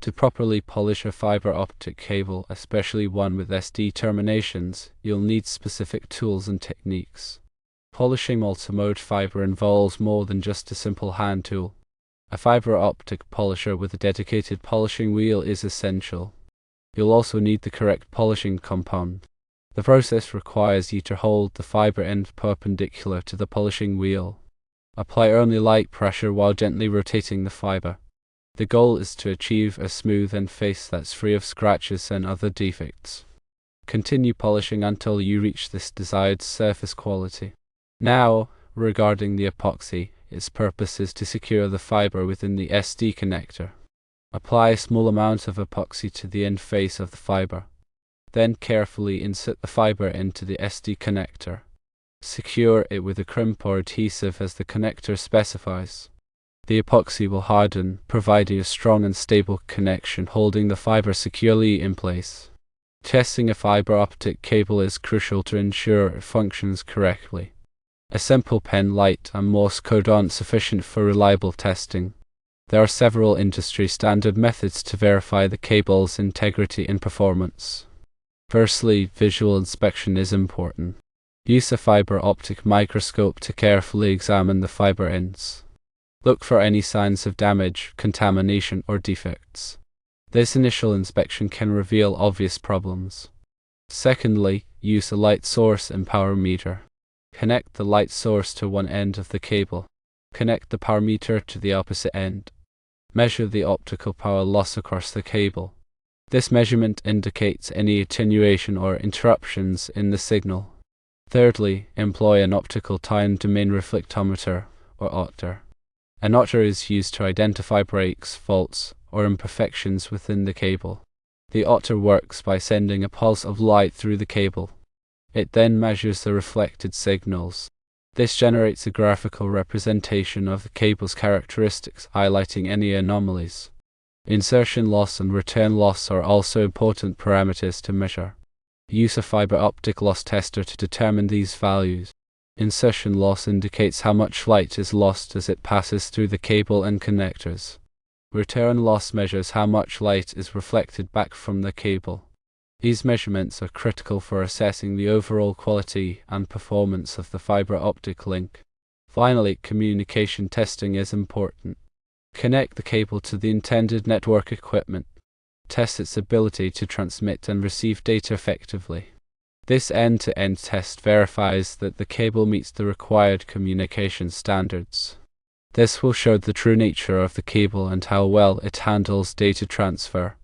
To properly polish a fiber optic cable, especially one with SD terminations, you'll need specific tools and techniques. Polishing multimode fiber involves more than just a simple hand tool. A fiber optic polisher with a dedicated polishing wheel is essential. You'll also need the correct polishing compound. The process requires you to hold the fiber end perpendicular to the polishing wheel. Apply only light pressure while gently rotating the fiber. The goal is to achieve a smooth end face that's free of scratches and other defects. Continue polishing until you reach this desired surface quality. Now, regarding the epoxy, its purpose is to secure the fiber within the SD connector. Apply a small amount of epoxy to the end face of the fiber. Then carefully insert the fiber into the SD connector. Secure it with a crimp or adhesive as the connector specifies. The epoxy will harden, providing a strong and stable connection holding the fiber securely in place. Testing a fiber optic cable is crucial to ensure it functions correctly. A simple pen light and Morse code aren't sufficient for reliable testing. There are several industry standard methods to verify the cable's integrity and performance. Firstly, visual inspection is important. Use a fiber optic microscope to carefully examine the fiber ends. Look for any signs of damage, contamination, or defects. This initial inspection can reveal obvious problems. Secondly, use a light source and power meter. Connect the light source to one end of the cable. Connect the power meter to the opposite end. Measure the optical power loss across the cable. This measurement indicates any attenuation or interruptions in the signal. Thirdly, employ an optical time domain reflectometer, or OTDR. An OTDR is used to identify breaks, faults, or imperfections within the cable. The OTDR works by sending a pulse of light through the cable. It then measures the reflected signals. This generates a graphical representation of the cable's characteristics, highlighting any anomalies. Insertion loss and return loss are also important parameters to measure. Use a fiber optic loss tester to determine these values. Insertion loss indicates how much light is lost as it passes through the cable and connectors. Return loss measures how much light is reflected back from the cable. These measurements are critical for assessing the overall quality and performance of the fiber optic link. Finally, communication testing is important. Connect the cable to the intended network equipment. Test its ability to transmit and receive data effectively. This end-to-end test verifies that the cable meets the required communication standards. This will show the true nature of the cable and how well it handles data transfer.